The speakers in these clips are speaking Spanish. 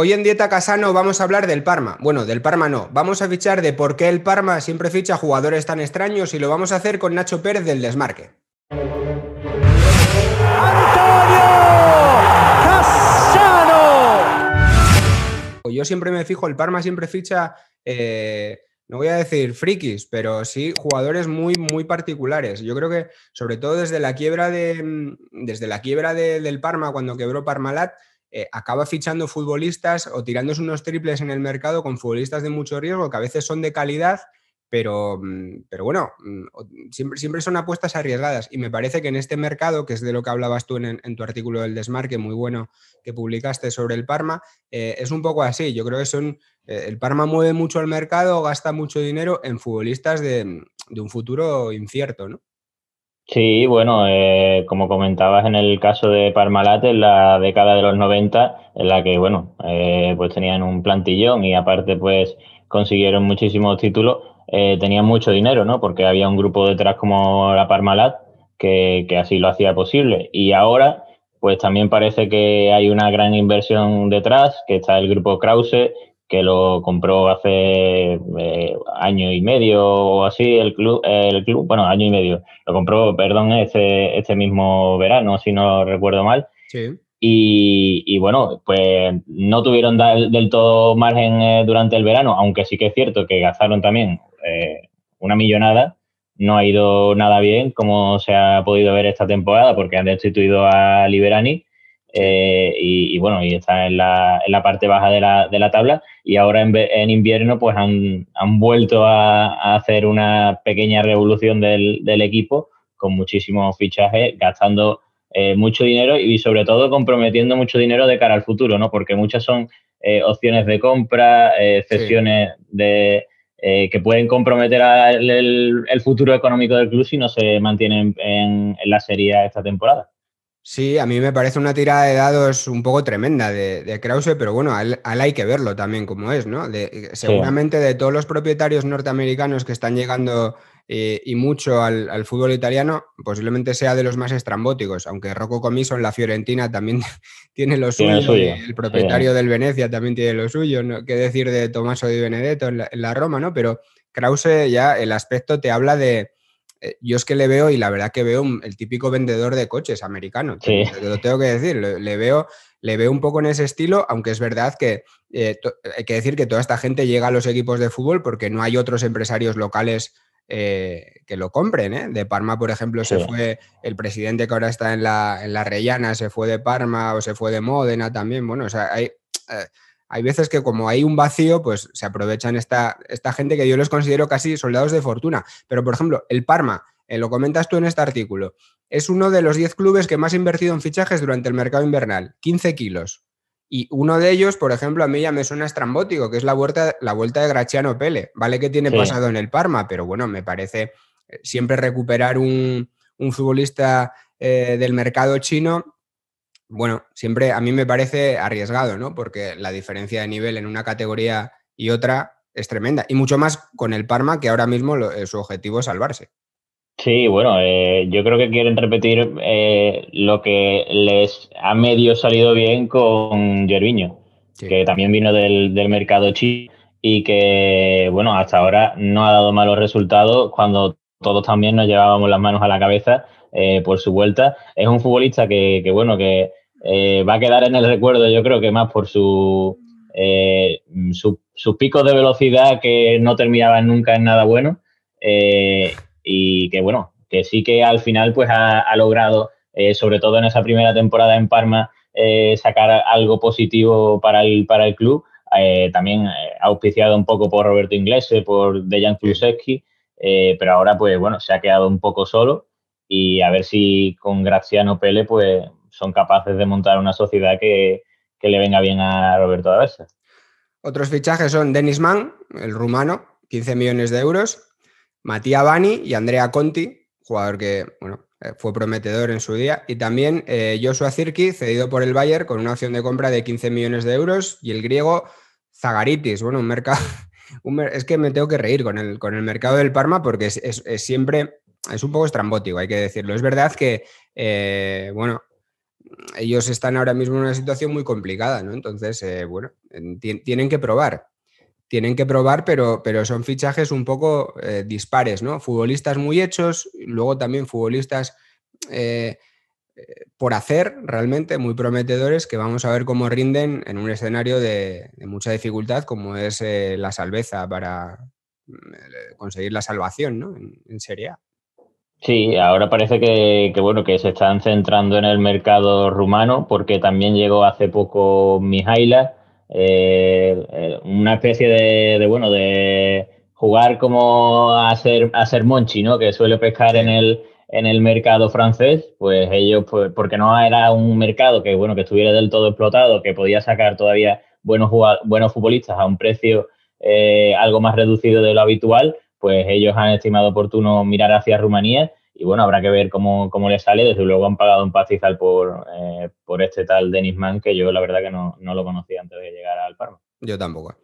Hoy en Dieta Casano vamos a hablar del Parma. Bueno, del Parma no. Vamos a fichar de por qué el Parma siempre ficha jugadores tan extraños y lo vamos a hacer con Nacho Pérez del Desmarque. ¡Antonio Cassano! Yo siempre me fijo, el Parma siempre ficha, no voy a decir frikis, pero sí jugadores muy, muy particulares. Yo creo que, sobre todo desde la quiebra del Parma, cuando quebró Parmalat, acaba fichando futbolistas o tirándose unos triples en el mercado con futbolistas de mucho riesgo, que a veces son de calidad, pero bueno, siempre son apuestas arriesgadas. Y me parece que en este mercado, que es de lo que hablabas tú en tu artículo del Desmarque, muy bueno, que publicaste sobre el Parma, es un poco así. Yo creo que el Parma mueve mucho el mercado, gasta mucho dinero en futbolistas de un futuro incierto, ¿no? Sí, bueno, como comentabas en el caso de Parmalat, en la década de los 90, en la que, bueno, pues tenían un plantillón y aparte pues consiguieron muchísimos títulos, tenían mucho dinero, ¿no? Porque había un grupo detrás como la Parmalat que así lo hacía posible. Y ahora, pues también parece que hay una gran inversión detrás, que está el grupo Krause, que lo compró hace año y medio o así el club, bueno, año y medio. Lo compró, perdón, este mismo verano, si no recuerdo mal. Sí. Y bueno, pues no tuvieron del todo margen durante el verano, aunque sí que es cierto que gastaron también una millonada. No ha ido nada bien, como se ha podido ver esta temporada, porque han destituido a Liberani. Sí. Y bueno, y está en la parte baja de la tabla. Y ahora en invierno, pues han vuelto a hacer una pequeña revolución del equipo con muchísimos fichajes, gastando mucho dinero y sobre todo comprometiendo mucho dinero de cara al futuro, ¿no? Porque muchas son opciones de compra, cesiones que pueden comprometer el futuro económico del club si no se mantienen en la Serie A esta temporada. Sí, a mí me parece una tirada de dados un poco tremenda de Krause, pero bueno, a él hay que verlo también como es, ¿no? Sí. Seguramente de todos los propietarios norteamericanos que están llegando y mucho al fútbol italiano, posiblemente sea de los más estrambóticos, aunque Rocco Commisso en la Fiorentina también tiene lo Tiene el suyo, y suyo. el propietario del Venecia también tiene lo suyo, ¿no? ¿Qué decir de Tommaso Di Benedetto en la Roma, ¿no? Pero Krause ya el aspecto te habla de yo es que le veo, y la verdad que veo el típico vendedor de coches americano, Sí. te lo tengo que decir, le veo un poco en ese estilo, aunque es verdad que hay que decir que toda esta gente llega a los equipos de fútbol porque no hay otros empresarios locales que lo compren, ¿eh? De Parma, por ejemplo, se Sí. fue el presidente que ahora está en la Reggiana, se fue de Parma o se fue de Módena también. Bueno, o sea, hay veces que como hay un vacío, pues se aprovechan esta gente que yo los considero casi soldados de fortuna. Pero, por ejemplo, el Parma, lo comentas tú en este artículo, es uno de los 10 clubes que más ha invertido en fichajes durante el mercado invernal, 15 kilos. Y uno de ellos, por ejemplo, a mí ya me suena estrambótico, que es la vuelta de Graziano Pelle. Vale que tiene Sí. pasado en el Parma, pero bueno, me parece siempre recuperar un futbolista del mercado chino. Bueno, siempre a mí me parece arriesgado, ¿no? Porque la diferencia de nivel en una categoría y otra es tremenda. Y mucho más con el Parma, que ahora mismo su objetivo es salvarse. Sí, bueno, yo creo que quieren repetir lo que les ha medio salido bien con Gervinho, Sí. que también vino del mercado chino y que, bueno, hasta ahora no ha dado malos resultados cuando todos también nos llevábamos las manos a la cabeza por su vuelta. Es un futbolista bueno, que va a quedar en el recuerdo, yo creo que más por sus picos de velocidad que no terminaban nunca en nada bueno. Y que bueno, que sí que al final pues ha logrado, sobre todo en esa primera temporada en Parma, sacar algo positivo para el club. También auspiciado un poco por Roberto Inglese, por Dejan Kulusevski, pero ahora pues bueno, se ha quedado un poco solo y a ver si con Graziano Pelle pues son capaces de montar una sociedad que le venga bien a Roberto de Aversa. Otros fichajes son Denis Mann, el rumano, 15 millones de euros, Mattia Bani y Andrea Conti, jugador que bueno, fue prometedor en su día, y también Joshua Zirkzee, cedido por el Bayern con una opción de compra de 15 millones de euros, y el griego Zagaritis, bueno, un mercado... es que me tengo que reír con el mercado del Parma porque es siempre... Es un poco estrambótico, hay que decirlo. Es verdad que, bueno, ellos están ahora mismo en una situación muy complicada, ¿no? Entonces, bueno, tienen que probar. Tienen que probar, pero son fichajes un poco dispares, ¿no? Futbolistas muy hechos, luego también futbolistas eh, por hacer realmente muy prometedores que vamos a ver cómo rinden en un escenario de mucha dificultad como es la Salvezza para conseguir la salvación, ¿no? En Serie A. Sí, ahora parece bueno, que se están centrando en el mercado rumano porque también llegó hace poco Mihaila, una especie bueno, de jugar como a ser Monchi, ¿no? Que suele pescar Sí. en el mercado francés, pues ellos, pues, porque no era un mercado que, bueno, que estuviera del todo explotado, que podía sacar todavía buenos futbolistas a un precio algo más reducido de lo habitual, pues ellos han estimado oportuno mirar hacia Rumanía y bueno, habrá que ver cómo les sale. Desde luego han pagado un pastizal por este tal Denis Mann, que yo la verdad que no lo conocía antes de llegar al Parma. Yo tampoco.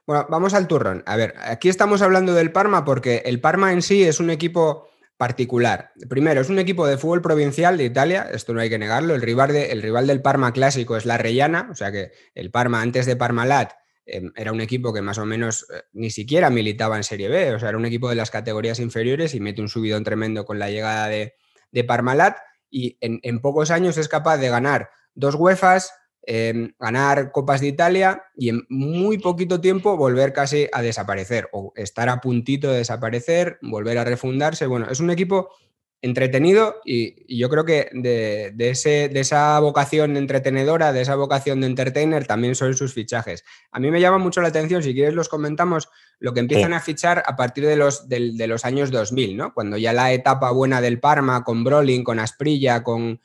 Bueno, vamos al turrón. A ver, aquí estamos hablando del Parma porque el Parma en sí es un equipo particular. Primero, es un equipo de fútbol provincial de Italia, esto no hay que negarlo. El rival del Parma clásico es la Reggiana, o sea que el Parma antes de Parmalat era un equipo que más o menos ni siquiera militaba en Serie B, o sea, era un equipo de las categorías inferiores y mete un subidón tremendo con la llegada de Parmalat y en pocos años es capaz de ganar 2 UEFAs, ganar Copas de Italia y en muy poquito tiempo volver casi a desaparecer o estar a puntito de desaparecer, volver a refundarse. Bueno, es un equipo entretenido y yo creo que de esa vocación entretenedora, de esa vocación de entertainer, también son sus fichajes. A mí me llama mucho la atención, si quieres los comentamos, lo que empiezan a fichar a partir de los años 2000, ¿no? Cuando ya la etapa buena del Parma, con Brolin, con Asprilla, con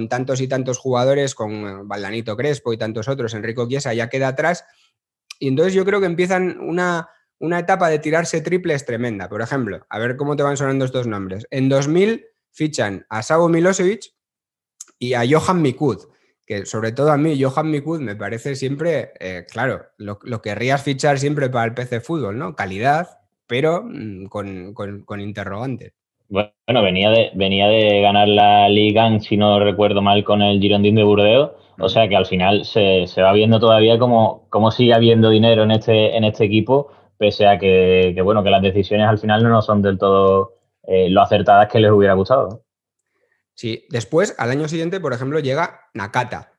tantos y tantos jugadores, con Valdanito Crespo y tantos otros, Enrico Chiesa ya queda atrás, y entonces yo creo que empiezan una etapa de tirarse triples tremenda. Por ejemplo, a ver cómo te van sonando estos nombres. En 2000 fichan a Savo Milosevic y a Johan Mikud, que sobre todo a mí Johan Mikud me parece siempre, claro, lo querrías fichar siempre para el PC Fútbol, ¿no? Calidad, pero con interrogantes. Bueno, venía de ganar la Liga, si no recuerdo mal, con el Girondins de Burdeos. O sea que al final se va viendo todavía cómo sigue habiendo dinero en este equipo, pese a bueno, que las decisiones al final no son del todo lo acertadas que les hubiera gustado. Sí, después, al año siguiente, por ejemplo, llega Nakata.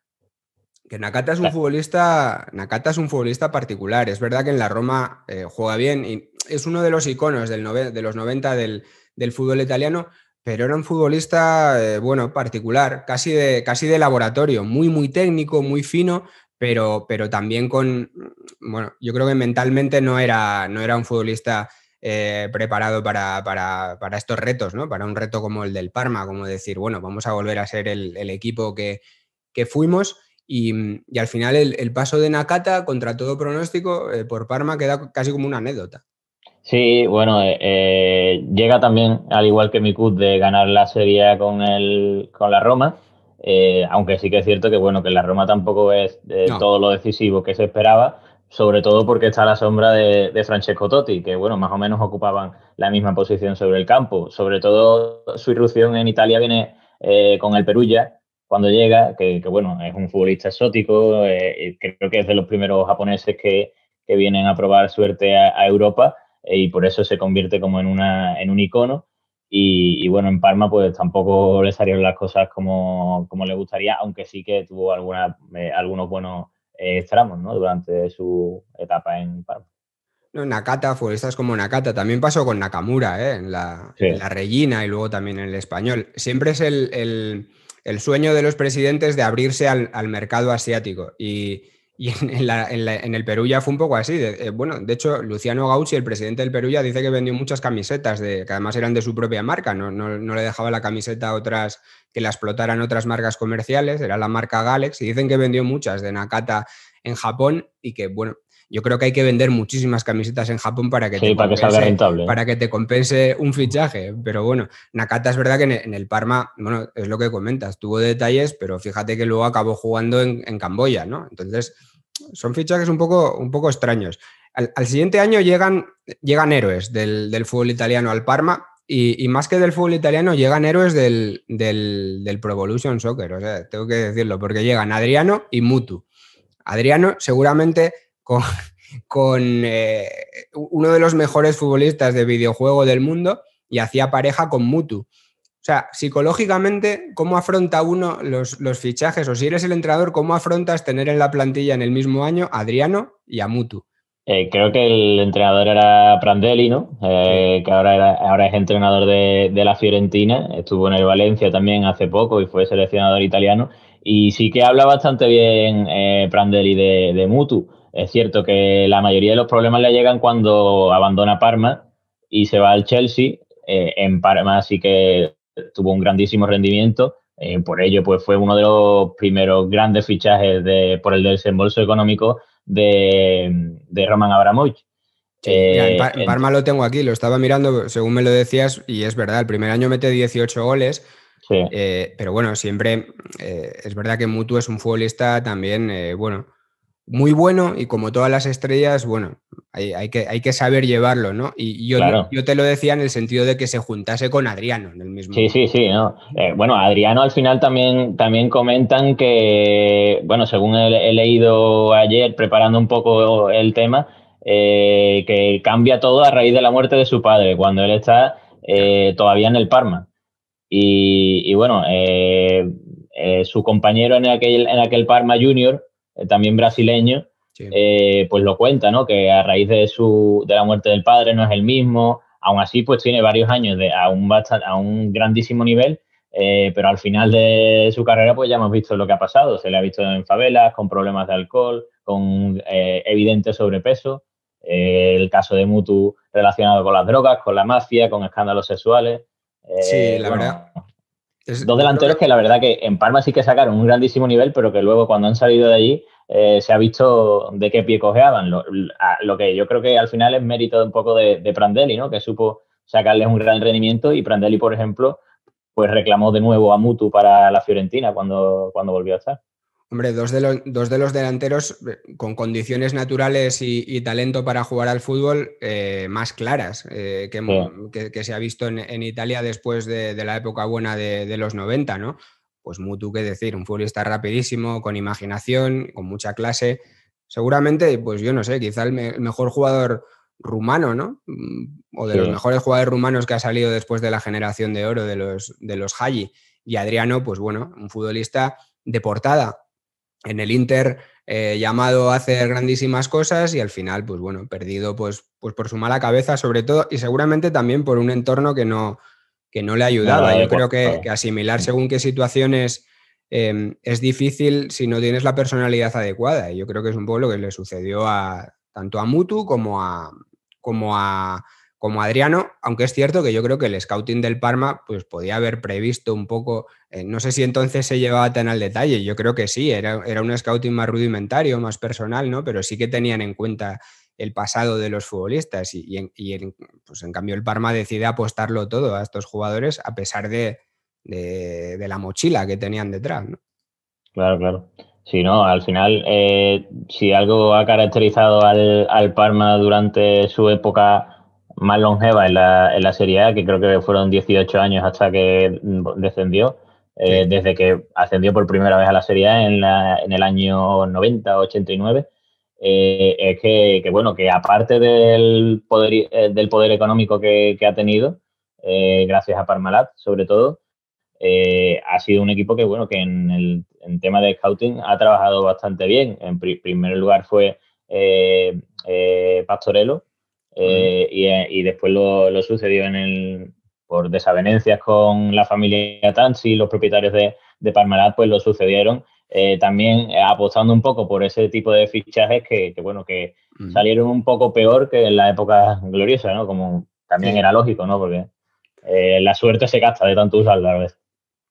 Que Nakata es un futbolista particular. Es verdad que en la Roma juega bien y es uno de los iconos de los 90 del fútbol italiano, pero era un futbolista, bueno, particular, casi de laboratorio, muy, muy técnico, muy fino, pero también bueno, yo creo que mentalmente no era un futbolista preparado para estos retos, ¿no? Para un reto como el del Parma, como decir, bueno, vamos a volver a ser el equipo que fuimos. Y al final el paso de Nakata, contra todo pronóstico, por Parma queda casi como una anécdota. Sí, bueno, llega también, al igual que Mikud, de ganar la Serie A con la Roma, aunque sí que es cierto que, bueno, que la Roma tampoco es No, todo lo decisivo que se esperaba, sobre todo porque está a la sombra de Francesco Totti, que, bueno, más o menos ocupaban la misma posición sobre el campo. Sobre todo su irrupción en Italia viene con el Perugia, cuando llega, bueno, es un futbolista exótico, creo que es de los primeros japoneses que vienen a probar suerte a Europa y por eso se convierte como en un icono. Y bueno, en Parma pues tampoco le salieron las cosas como le gustaría, aunque sí que tuvo algunos buenos tramos, ¿no? Durante su etapa en Parma. no, Nakata, futbolistas como Nakata, también pasó con Nakamura, en Sí. la Reggina y luego también en el Español. Siempre es el sueño de los presidentes de abrirse al mercado asiático. Y en el Perú ya fue un poco así. Bueno, de hecho, Luciano Gauchi, el presidente del Perú, ya dice que vendió muchas camisetas, que además eran de su propia marca. No le dejaba la camiseta a otras, que la explotaran otras marcas comerciales, era la marca Galex. Y dicen que vendió muchas de Nakata en Japón y que, bueno, yo creo que hay que vender muchísimas camisetas en Japón para que Sí, para que salga rentable, ¿eh? te compense un fichaje. Pero bueno, Nakata es verdad que en el Parma, bueno, es lo que comentas, tuvo detalles, pero fíjate que luego acabó jugando en Camboya, ¿no? Entonces, son fichajes un poco extraños. Al siguiente año llegan héroes del fútbol italiano al Parma y más que del fútbol italiano, llegan héroes del Pro Evolution Soccer, o sea, tengo que decirlo, porque llegan Adriano y Mutu. Adriano seguramente con uno de los mejores futbolistas de videojuego del mundo y hacía pareja con Mutu. O sea, psicológicamente, ¿cómo afronta uno los fichajes? O si eres el entrenador, ¿cómo afrontas tener en la plantilla en el mismo año a Adriano y a Mutu? Creo que el entrenador era Prandelli, ¿no? Sí. Que ahora es entrenador de la Fiorentina. Estuvo en el Valencia también hace poco y fue seleccionador italiano. Y sí que habla bastante bien Prandelli de Mutu. Es cierto que la mayoría de los problemas le llegan cuando abandona Parma y se va al Chelsea. En Parma sí que tuvo un grandísimo rendimiento. Por ello, pues fue uno de los primeros grandes fichajes por el desembolso económico de Roman Abramovich. Sí, mira, en Parma lo tengo aquí, lo estaba mirando según me lo decías y es verdad, el primer año mete 18 goles, Sí. Pero bueno, siempre es verdad que Mutu es un futbolista también, bueno, muy bueno y como todas las estrellas, bueno, hay que saber llevarlo, ¿no? Y Claro. yo te lo decía en el sentido de que se juntase con Adriano en el Sí, mismo... sí, sí, ¿no? Bueno, Adriano al final también comentan que, bueno, según he leído ayer preparando un poco el tema, que cambia todo a raíz de la muerte de su padre, cuando él está Claro. todavía en el Parma. Y bueno, su compañero en aquel Parma Junior, también brasileño, Sí. pues lo cuenta, ¿no? Que a raíz de la muerte del padre no es el mismo. Aún así, pues tiene varios años a un grandísimo nivel, pero al final de su carrera, pues ya hemos visto lo que ha pasado. Se le ha visto en favelas, con problemas de alcohol, con evidente sobrepeso. El caso de Mutu relacionado con las drogas, con la mafia, con escándalos sexuales. Sí, la verdad. Bueno, dos Yo creo que delanteros que la verdad que en Parma sí que sacaron un grandísimo nivel, pero que luego cuando han salido de allí se ha visto de qué pie cojeaban. Lo que yo creo que al final es mérito un poco de Prandelli, ¿no? Que supo sacarles un gran rendimiento y Prandelli, por ejemplo, pues reclamó de nuevo a Mutu para la Fiorentina cuando volvió a estar. hombre, dos de los delanteros con condiciones naturales y talento para jugar al fútbol más claras Sí, que se ha visto en Italia después de la época buena de los 90, ¿no? Pues Mutu, qué decir, un futbolista rapidísimo, con imaginación, con mucha clase. Seguramente, pues yo no sé, quizá el mejor jugador rumano, ¿no? O de los sí. mejores jugadores rumanos que ha salido después de la generación de oro de los Hagi. Y Adriano, pues bueno, un futbolista de portada en el Inter llamado a hacer grandísimas cosas y al final, pues bueno, perdido pues por su mala cabeza sobre todo y seguramente también por un entorno que no le No lo ayudaba. Yo creo que adecuado. asimilar según qué situaciones es difícil si no tienes la personalidad adecuada. Y yo creo que es un poco lo que le sucedió tanto a Mutu como a, como a Adriano, aunque es cierto que yo creo que el scouting del Parma pues podía haber previsto un poco, no sé si entonces se llevaba tan al detalle, yo creo que sí, era un scouting más rudimentario, más personal, ¿no? Pero sí que tenían en cuenta el pasado de los futbolistas pues en cambio el Parma decide apostarlo todo a estos jugadores a pesar de la mochila que tenían detrás, ¿no? Claro, claro. Sí, no, al final, si algo ha caracterizado al Parma durante su época más longeva en la Serie A, que creo que fueron 18 años hasta que descendió, Sí. desde que ascendió por primera vez a la Serie A en el año 90 89, es bueno, que aparte del poder económico que ha tenido, gracias a Parmalat sobre todo, ha sido un equipo que, bueno, que en tema de scouting ha trabajado bastante bien. En primer lugar fue Pastorello, Mm. y después lo sucedió por desavenencias con la familia Tansi, los propietarios de Parmalat, pues lo sucedieron. También apostando un poco por ese tipo de fichajes bueno, que Mm. salieron un poco peor que en la época gloriosa, ¿no? Como también Sí. era lógico, ¿no? Porque la suerte se gasta de tanto usarla a veces.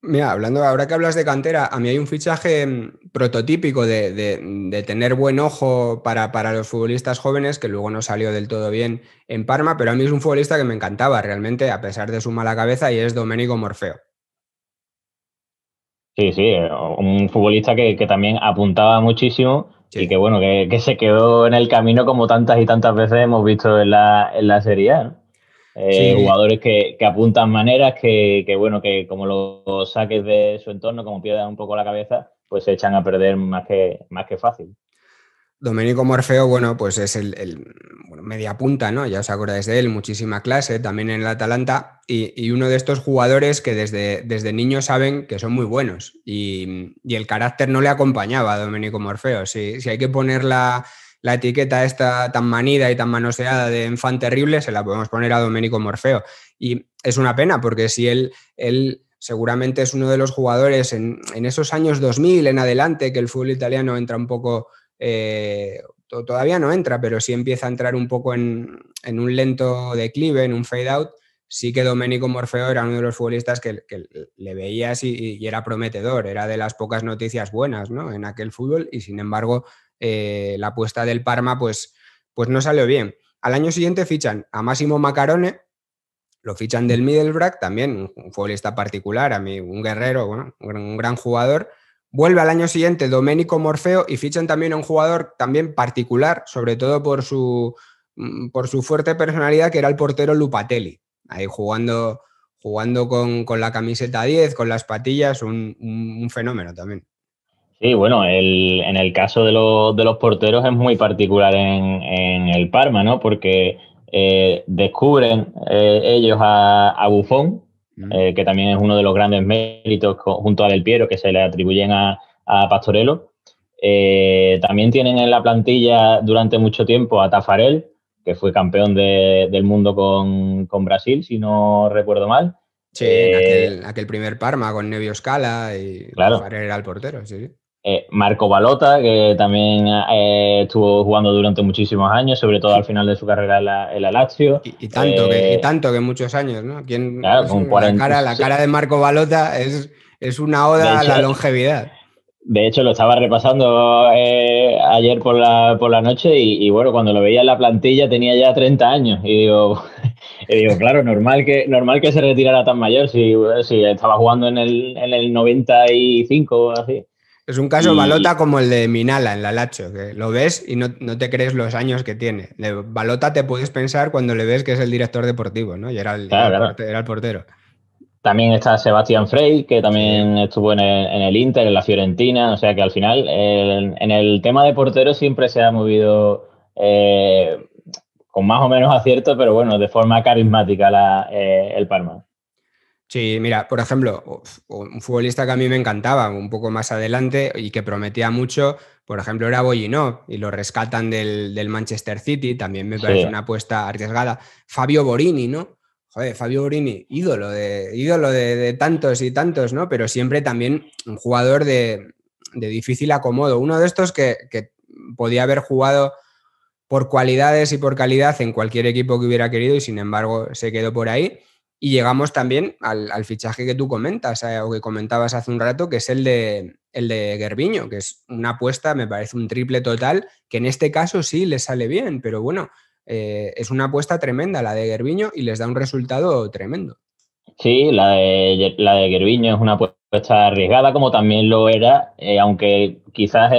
Mira, hablando, ahora que hablas de cantera, a mí hay un fichaje prototípico de tener buen ojo para los futbolistas jóvenes, que luego no salió del todo bien en Parma, pero a mí es un futbolista que me encantaba realmente, a pesar de su mala cabeza, y es Domenico Morfeo. Sí, sí, un futbolista que también apuntaba muchísimo y Sí. que bueno, que se quedó en el camino como tantas y tantas veces hemos visto en la Serie A, ¿no? Sí, Jugadores que apuntan maneras, bueno, que como lo saques de su entorno, como pierdas un poco la cabeza, pues se echan a perder más que fácil. Domenico Morfeo, bueno, pues es bueno, media punta, ¿no? Ya os acordáis de él, muchísima clase, también en el Atalanta, y uno de estos jugadores que desde niños saben que son muy buenos, y el carácter no le acompañaba a Domenico Morfeo. Si hay que poner la etiqueta esta tan manida y tan manoseada de enfant terrible, se la podemos poner a Domenico Morfeo. Y es una pena, porque si él seguramente es uno de los jugadores en esos años 2000 en adelante, que el fútbol italiano entra un poco todavía no entra, pero sí empieza a entrar un poco en un lento declive, en un fade out. Sí que Domenico Morfeo era uno de los futbolistas que le veías y era prometedor, era de las pocas noticias buenas, ¿no?, en aquel fútbol, y sin embargo la apuesta del Parma pues no salió bien. Al año siguiente fichan a Massimo Macarone, lo fichan del Middlesbrough, también un futbolista particular, a mí un guerrero, bueno, un gran jugador. Vuelve al año siguiente Domenico Morfeo y fichan también a un jugador también particular, sobre todo por su fuerte personalidad, que era el portero Lupatelli, ahí jugando con la camiseta 10, con las patillas, un fenómeno también. Sí, bueno, en el caso de los porteros es muy particular en el Parma, ¿no? Porque descubren ellos a Buffon, Mm. que también es uno de los grandes méritos junto a Del Piero que se le atribuyen a Pastorello. También tienen en la plantilla durante mucho tiempo a Tafarel, que fue campeón del mundo con Brasil, si no recuerdo mal. Sí, en Eh, aquel primer Parma con Nevio Scala y claro. Taffarel era el portero, sí. Marco Balota, que también estuvo jugando durante muchísimos años, sobre todo al final de su carrera en la Lazio. Y tanto que muchos años, ¿no? Claro, con La 40. la cara de Marco Balota es una De oda a hecho, la longevidad. de hecho, lo estaba repasando ayer por la noche y, bueno, cuando lo veía en la plantilla tenía ya 30 años. Y digo claro, normal que se retirara tan mayor si estaba jugando en el 95 o así. Es un caso Y Balota como el de Minala en la Lazio, que lo ves y no te crees los años que tiene. De Balota te puedes pensar cuando le ves que es el director deportivo, ¿no? claro, claro. Era el portero. También está Sebastián Frey, que Sí. también estuvo en el Inter, en la Fiorentina. O sea que al final, en el tema de portero siempre se ha movido con más o menos acierto, pero bueno, de forma carismática el Parma. Sí, mira, por ejemplo, un futbolista que a mí me encantaba un poco más adelante y que prometía mucho, por ejemplo, era Boyinov y lo rescatan del Manchester City, también me parece Sí, una apuesta arriesgada. Fabio Borini, ¿no? Joder, Fabio Borini, ídolo de tantos y tantos, ¿no? Pero siempre también un jugador de difícil acomodo. Uno de estos que podía haber jugado por cualidades y por calidad en cualquier equipo que hubiera querido y sin embargo se quedó por ahí. Y llegamos también al fichaje que tú comentas o que comentabas hace un rato, que es el de Gervinho, que es una apuesta, me parece un triple total, que en este caso sí le sale bien, pero bueno, es una apuesta tremenda la de Gervinho y les da un resultado tremendo. sí, la de Gervinho es una apuesta arriesgada, como también lo era, aunque quizás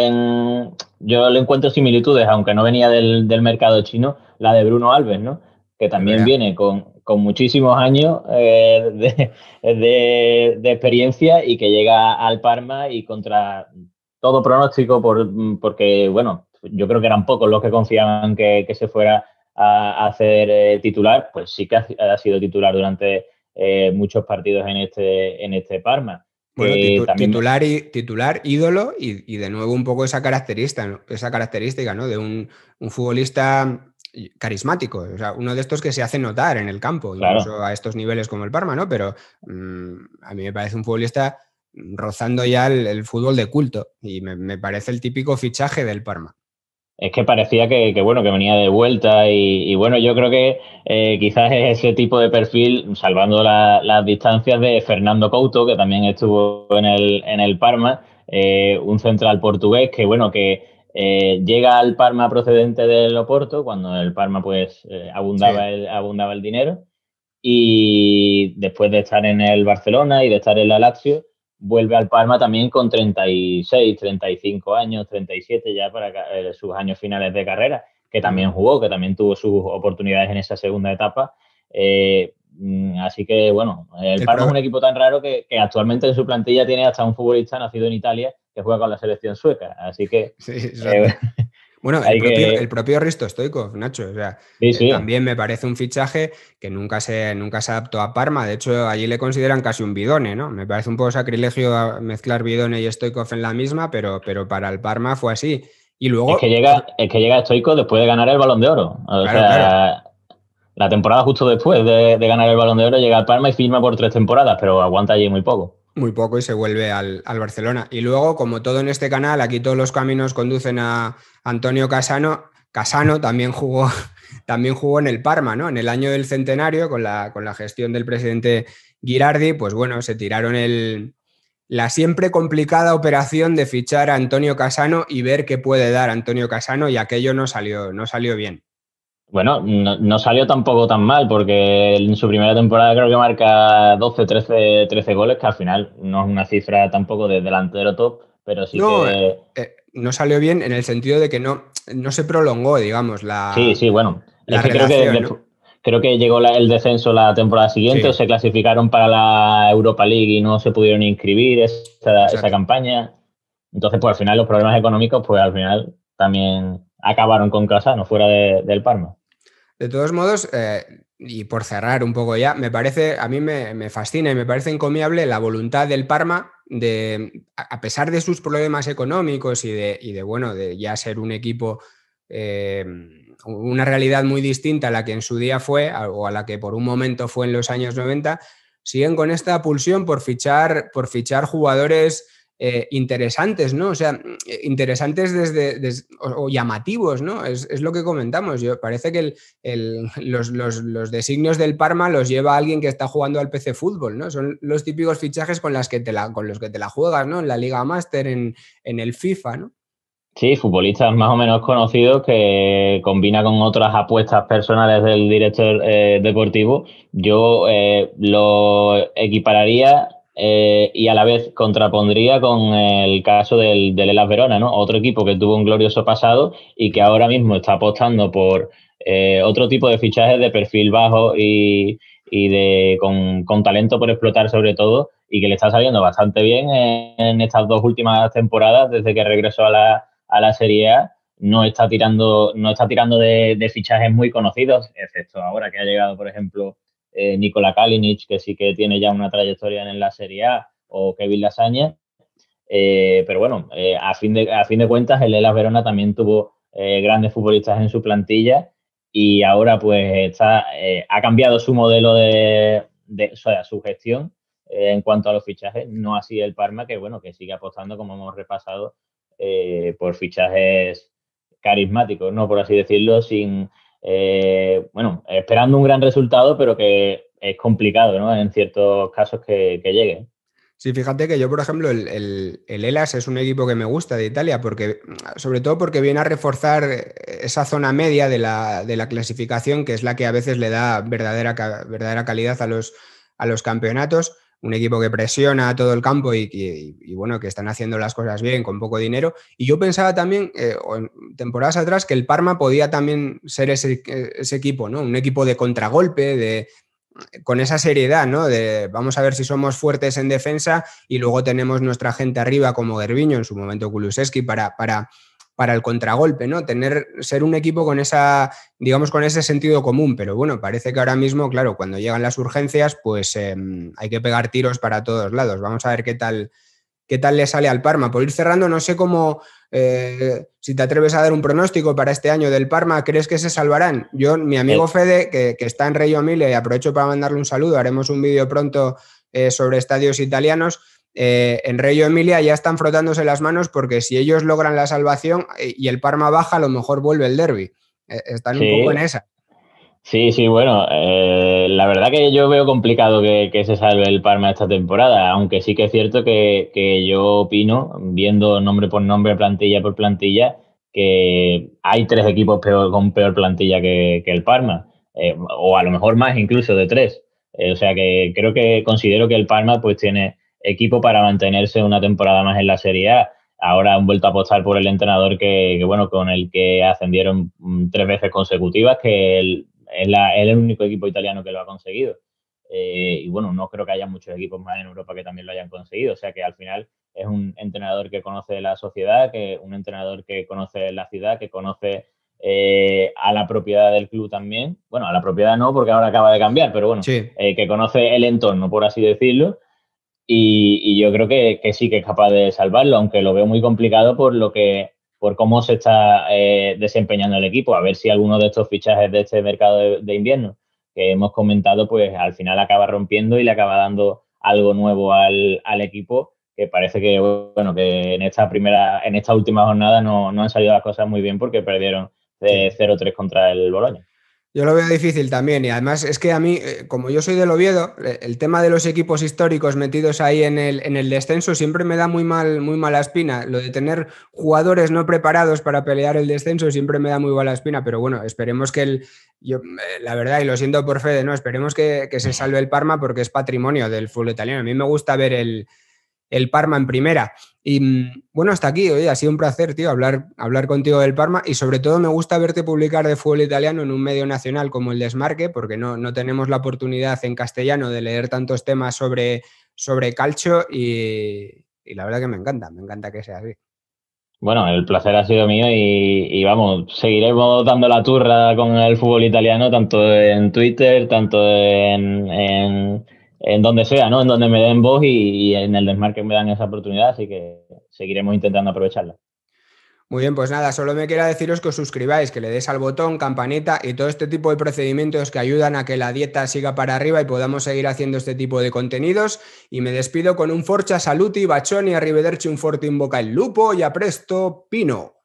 yo le encuentro similitudes, aunque no venía del mercado chino, la de Bruno Alves, ¿no? Que Es también verdad. viene con muchísimos años de experiencia y que llega al Parma y contra todo pronóstico, porque, bueno, yo creo que eran pocos los que confiaban que se fuera a hacer titular, pues sí que ha sido titular durante muchos partidos en este Parma. Bueno, Que también, titular, ídolo y de nuevo un poco esa característica, ¿no? De un futbolista carismático, o sea, uno de estos que se hace notar en el campo, claro, incluso a estos niveles como el Parma, ¿no? Pero a mí me parece un futbolista rozando ya el fútbol de culto y me parece el típico fichaje del Parma. es que parecía bueno, que venía de vuelta y bueno, yo creo que quizás es ese tipo de perfil, salvando las distancias de Fernando Couto, que también estuvo en el Parma, un central portugués que, bueno, que llega al Parma procedente del Oporto, cuando el Parma pues Sí. abundaba el dinero. Y después de estar en el Barcelona y de estar en la Lazio, vuelve al Parma también con 36, 35 años, 37 ya para sus años finales de carrera, que también Mm. jugó, que también tuvo sus oportunidades en esa segunda etapa. Así que, bueno, el Parma es un equipo tan raro que actualmente en su plantilla tiene hasta un futbolista nacido en Italia que juega con la selección sueca. Así que... Sí, bueno, el propio Hristo Stoichkov, Nacho, o sea, sí, sí. También me parece un fichaje que nunca se adaptó a Parma. De hecho, allí le consideran casi un bidone, ¿no? Me parece un poco sacrilegio mezclar bidone y Stoichkov en la misma, pero para el Parma fue así. Y luego... Es que llega Stoichkov después de ganar el Balón de Oro. Claro. La temporada justo después de ganar el Balón de Oro llega al Parma y firma por 3 temporadas, pero aguanta allí muy poco. Muy poco y se vuelve al Barcelona. Y luego, como todo en este canal, aquí todos los caminos conducen a Antonio Cassano. Cassano también jugó en el Parma, ¿no? En el año del centenario, con la gestión del presidente Girardi, pues bueno, se tiraron la siempre complicada operación de fichar a Antonio Cassano y ver qué puede dar Antonio Cassano, y aquello no salió bien. Bueno, no salió tampoco tan mal, porque en su primera temporada creo que marca 12, 13 goles, que al final no es una cifra tampoco de delantero top, pero sí que... No salió bien en el sentido de que no se prolongó, digamos, Sí, bueno. la Es que relación, creo que llegó el descenso la temporada siguiente, sí. o se clasificaron para la Europa League y no se pudieron inscribir esa campaña. Entonces, pues al final los problemas económicos, pues al final también acabaron con Casano fuera del Parma. De todos modos, y por cerrar un poco ya, a mí me fascina y me parece encomiable la voluntad del Parma de, a pesar de sus problemas económicos y de ya ser un equipo, una realidad muy distinta a la que en su día fue, o a la que por un momento fue en los años 90, siguen con esta pulsión por fichar jugadores interesantes, ¿no? O sea, interesantes o llamativos, ¿no? Es lo que comentamos. Parece que los designios del Parma los lleva alguien que está jugando al PC Fútbol, ¿no? Son los típicos fichajes con los que te la juegas, ¿no? En la Liga Master, en el FIFA, ¿no? Sí, futbolistas más o menos conocidos que combina con otras apuestas personales del director deportivo. Yo lo equipararía y a la vez contrapondría con el caso del Hellas Verona, ¿no? Otro equipo que tuvo un glorioso pasado y que ahora mismo está apostando por otro tipo de fichajes de perfil bajo y con talento por explotar sobre todo, y que le está saliendo bastante bien en estas 2 últimas temporadas desde que regresó a la Serie A. No está tirando de fichajes muy conocidos, excepto ahora que ha llegado, por ejemplo, Nikola Kalinic, que sí que tiene ya una trayectoria en la Serie A, o Kevin Lasagna. Pero bueno, a fin de cuentas, el Hellas Verona también tuvo grandes futbolistas en su plantilla, y ahora pues ha cambiado su modelo o sea, su gestión en cuanto a los fichajes, no así el Parma, que bueno, que sigue apostando, como hemos repasado, por fichajes carismáticos, ¿no? Por así decirlo, esperando un gran resultado, pero que es complicado, ¿no? En ciertos casos que llegue. Sí, fíjate que yo, por ejemplo, el Hellas es un equipo que me gusta de Italia, sobre todo porque viene a reforzar esa zona media de la clasificación, que es la que a veces le da verdadera calidad a los campeonatos. Un equipo que presiona a todo el campo y bueno, que están haciendo las cosas bien con poco dinero. Y yo pensaba también, en temporadas atrás, que el Parma podía también ser ese equipo, ¿no? Un equipo de contragolpe, con esa seriedad, ¿no? De vamos a ver si somos fuertes en defensa y luego tenemos nuestra gente arriba como Gervinho, en su momento Kulusevski, para el contragolpe, ¿no? Ser un equipo con digamos, con ese sentido común, pero bueno, parece que ahora mismo, claro, cuando llegan las urgencias, pues hay que pegar tiros para todos lados. Vamos a ver qué tal le sale al Parma. Por ir cerrando, no sé cómo, si te atreves a dar un pronóstico para este año del Parma, ¿crees que se salvarán? Mi amigo Fede, que está en Reggio Emilia, y aprovecho para mandarle un saludo, haremos un vídeo pronto sobre estadios italianos. En Reggio Emilia ya están frotándose las manos porque si ellos logran la salvación y el Parma baja, a lo mejor vuelve el derbi. Están un poco en esa. Sí, bueno, la verdad que yo veo complicado que se salve el Parma esta temporada, aunque sí que es cierto que yo opino, viendo nombre por nombre, plantilla por plantilla, que hay 3 equipos con peor plantilla que el Parma, o a lo mejor más incluso de 3. O sea que considero que el Parma pues tiene equipo para mantenerse una temporada más en la Serie A. Ahora han vuelto a apostar por el entrenador que bueno, con el que ascendieron 3 veces consecutivas, que es el único equipo italiano que lo ha conseguido. Y bueno, no creo que haya muchos equipos más en Europa que también lo hayan conseguido. O sea que al final es un entrenador que conoce la sociedad, un entrenador que conoce la ciudad, que conoce a la propiedad del club también. Bueno, a la propiedad no, porque ahora acaba de cambiar, pero bueno, Sí. que conoce el entorno, por así decirlo. Y yo creo que sí que es capaz de salvarlo, aunque lo veo muy complicado por cómo se está desempeñando el equipo. A ver si alguno de estos fichajes de este mercado de invierno que hemos comentado, pues al final acaba rompiendo y le acaba dando algo nuevo al equipo, que parece que, bueno, que en esta última jornada no han salido las cosas muy bien porque perdieron Sí. 0-3 contra el Boloña. Yo lo veo difícil también y además es que a mí, como yo soy del Oviedo, el tema de los equipos históricos metidos ahí en el descenso siempre me da muy mala espina. Lo de tener jugadores no preparados para pelear el descenso siempre me da muy mala espina, pero bueno, esperemos que la verdad, y lo siento por Fede, ¿no? Esperemos que se salve el Parma porque es patrimonio del fútbol italiano. A mí me gusta ver el Parma en primera. Y bueno, hasta aquí, oye, ha sido un placer, tío, hablar contigo del Parma y sobre todo me gusta verte publicar de fútbol italiano en un medio nacional como el Desmarque, porque no tenemos la oportunidad en castellano de leer tantos temas sobre calcio y la verdad que me encanta que sea así. Bueno, el placer ha sido mío y vamos, seguiremos dando la turra con el fútbol italiano, tanto en Twitter, tanto en donde sea, ¿no? En donde me den voz y en el Desmarque me dan esa oportunidad, así que seguiremos intentando aprovecharla. Muy bien, pues nada, solo me queda deciros que os suscribáis, que le des al botón, campanita y todo este tipo de procedimientos que ayudan a que la dieta siga para arriba y podamos seguir haciendo este tipo de contenidos. Y me despido con un forza, saluti, bacioni, arrivederci, un forte in bocca il lupo y a presto, Pino.